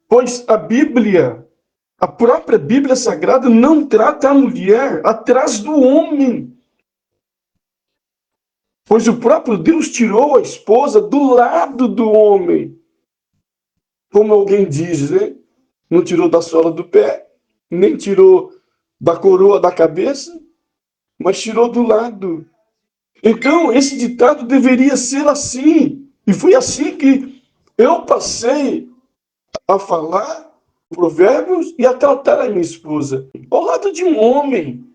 Pois a própria Bíblia Sagrada não trata a mulher atrás do homem. Pois o próprio Deus tirou a esposa do lado do homem. Como alguém diz, né? Não tirou da sola do pé, nem tirou da coroa da cabeça, mas tirou do lado. Então, esse ditado deveria ser assim. E foi assim que eu passei a falar provérbios e a tratar a minha esposa. Ao lado de um homem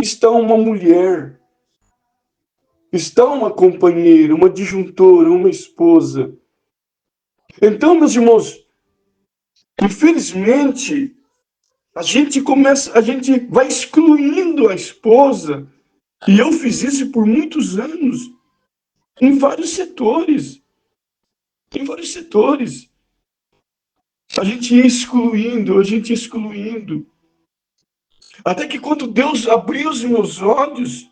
está uma mulher, está uma companheira, uma disjuntora, uma esposa. Então, meus irmãos, infelizmente, a gente vai excluindo a esposa, e eu fiz isso por muitos anos, em vários setores. Em vários setores. A gente ia excluindo. Até que quando Deus abriu os meus olhos,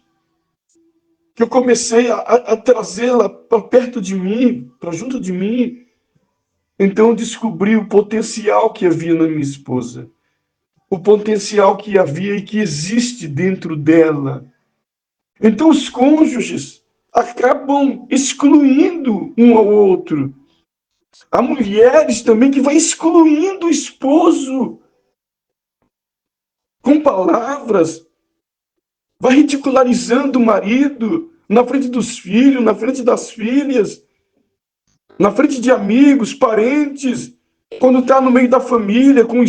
que eu comecei a trazê-la para perto de mim, para junto de mim, então eu descobri o potencial que havia na minha esposa. O potencial que havia e que existe dentro dela. Então os cônjuges acabam excluindo um ao outro. Há mulheres também que vão excluindo o esposo com palavras, vai ridicularizando o marido na frente dos filhos, na frente das filhas, na frente de amigos, parentes, quando está no meio da família, com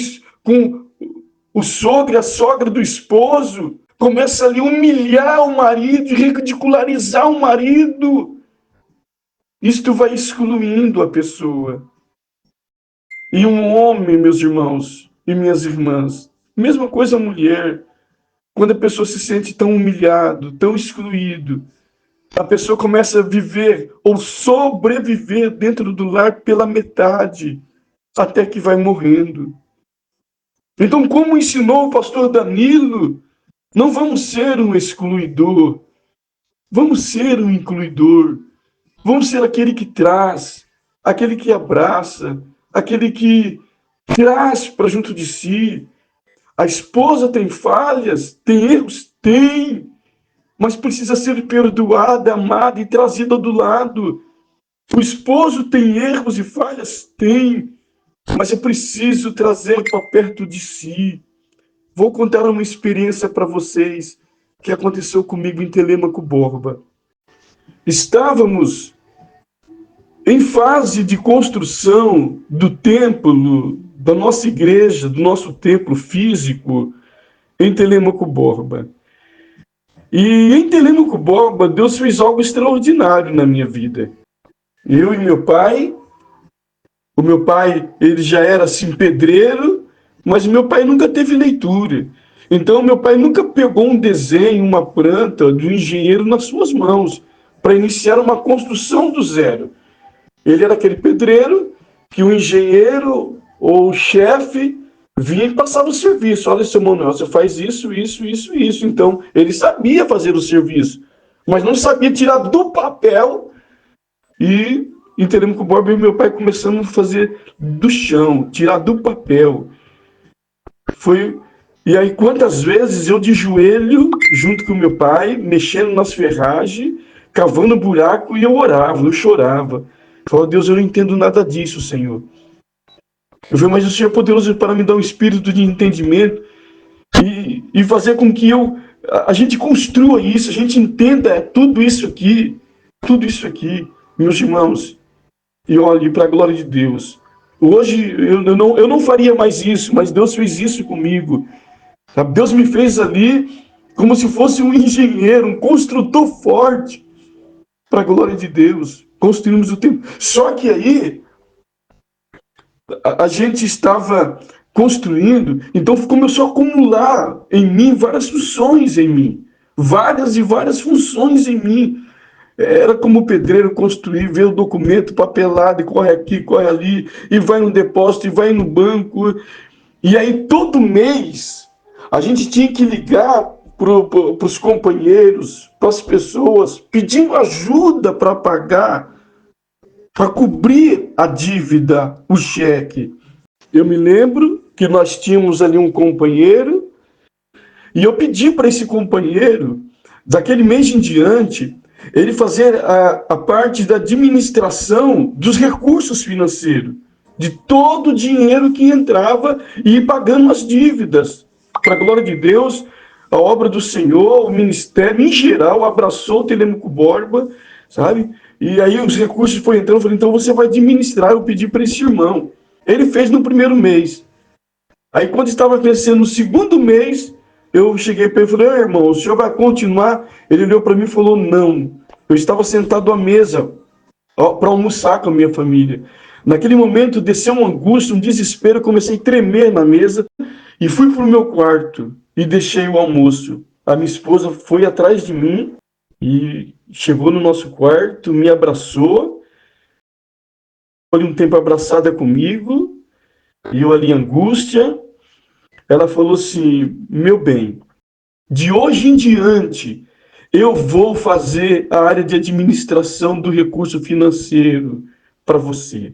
o sogro e a sogra do esposo, começa ali a humilhar o marido, ridicularizar o marido. Isto vai excluindo a pessoa. E um homem, meus irmãos e minhas irmãs, mesma coisa a mulher, quando a pessoa se sente tão humilhado, tão excluído, a pessoa começa a viver ou sobreviver dentro do lar pela metade, até que vai morrendo. Então, como ensinou o pastor Danilo, não vamos ser um excluidor, vamos ser um incluidor, vamos ser aquele que traz, aquele que abraça, aquele que traz para junto de si. A esposa tem falhas, tem erros? Tem, mas precisa ser perdoada, amada e trazida do lado. O esposo tem erros e falhas? Tem, mas é preciso trazer para perto de si. Vou contar uma experiência para vocês que aconteceu comigo em Telêmaco Borba. Estávamos em fase de construção do templo, da nossa igreja, do nosso templo físico, em Telêmaco Borba. E em Telêmaco Borba, Deus fez algo extraordinário na minha vida. Eu e meu pai, o meu pai, ele já era assim pedreiro, mas meu pai nunca teve leitura. Então, meu pai nunca pegou um desenho, uma planta do engenheiro nas suas mãos para iniciar uma construção do zero. Ele era aquele pedreiro que o engenheiro ou o chefe vinha e passava o serviço. Olha, seu Manuel, você faz isso, isso, isso, isso. Então, ele sabia fazer o serviço, mas não sabia tirar do papel. E em Telêmaco Borba, meu pai começando a fazer do chão, tirar do papel. E aí, quantas vezes eu de joelho, junto com meu pai, mexendo nas ferragens, cavando buraco, e eu orava, eu chorava. Falei, Deus, eu não entendo nada disso, Senhor. Eu falei, mas o Senhor é poderoso para me dar um espírito de entendimento e fazer com que a gente construa isso, a gente entenda tudo isso aqui, meus irmãos. E olhe para a glória de Deus. Hoje eu não faria mais isso, mas Deus fez isso comigo. Sabe? Deus me fez ali como se fosse um engenheiro, um construtor forte, para a glória de Deus. Construímos o templo. Só que aí a gente estava construindo, então começou a acumular em mim várias funções em mim. Várias e várias funções em mim. Era como o pedreiro construir, ver o documento papelado, e corre aqui, corre ali, e vai no depósito, e vai no banco. E aí todo mês a gente tinha que ligar para os companheiros, para as pessoas, pedindo ajuda para pagar, para cobrir a dívida, o cheque. Eu me lembro que nós tínhamos ali um companheiro, e eu pedi para esse companheiro, daquele mês em diante, ele fazer a parte da administração dos recursos financeiros, de todo o dinheiro que entrava e ir pagando as dívidas. Para a glória de Deus, a obra do Senhor, o ministério em geral abraçou o Telêmaco Borba, sabe? E aí os recursos foram entrando, eu falei, então você vai administrar, eu pedi para esse irmão. Ele fez no primeiro mês. Aí quando estava vencendo no segundo mês, eu cheguei para ele e falei, irmão, o senhor vai continuar? Ele olhou para mim e falou, não. Eu estava sentado à mesa para almoçar com a minha família. Naquele momento desceu uma angústia, um desespero, eu comecei a tremer na mesa e fui para o meu quarto e deixei o almoço. A minha esposa foi atrás de mim e chegou no nosso quarto, me abraçou, foi um tempo abraçada comigo, e eu ali em angústia. Ela falou assim, meu bem, de hoje em diante eu vou fazer a área de administração do recurso financeiro para você.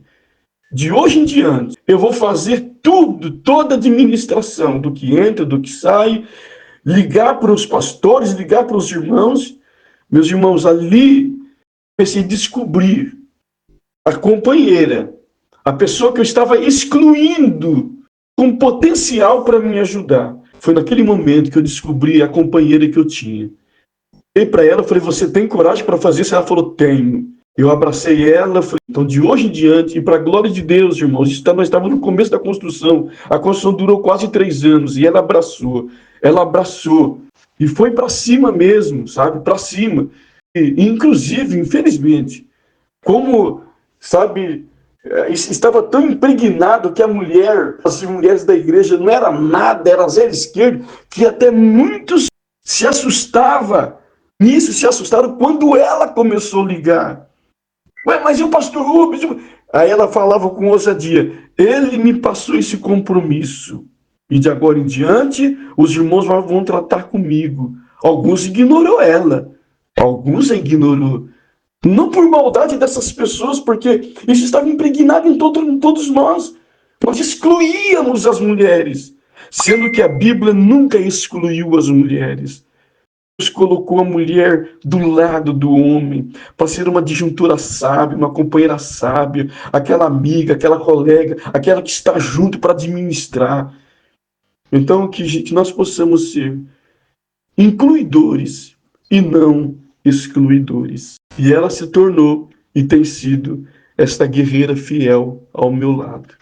De hoje em diante eu vou fazer tudo, toda a administração do que entra, do que sai, ligar para os pastores, ligar para os irmãos. Meus irmãos, ali comecei a descobrir a companheira, a pessoa que eu estava excluindo com potencial para me ajudar. Foi naquele momento que eu descobri a companheira que eu tinha. E para ela, falei, você tem coragem para fazer isso? Ela falou, tenho. Eu abracei ela, falei, então de hoje em diante, e para a glória de Deus, irmãos, nós estávamos no começo da construção, a construção durou quase 3 anos, e ela abraçou, e foi para cima mesmo, sabe, para cima. E, inclusive, infelizmente, como, sabe, estava tão impregnado que a mulher, as mulheres da igreja não era nada, era zero esquerdo, que até muitos se assustavam nisso, se assustaram quando ela começou a ligar. Ué, mas e o pastor Rubens? Aí ela falava com ousadia, ele me passou esse compromisso, e de agora em diante, os irmãos vão tratar comigo. Alguns ignorou ela, alguns a ignorou. Não por maldade dessas pessoas, porque isso estava impregnado em todos nós. Nós excluíamos as mulheres, sendo que a Bíblia nunca excluiu as mulheres. Deus colocou a mulher do lado do homem, para ser uma disjuntura sábia, uma companheira sábia, aquela amiga, aquela colega, aquela que está junto para administrar. Então, que nós possamos ser incluidores e não excluidores. E ela se tornou e tem sido esta guerreira fiel ao meu lado.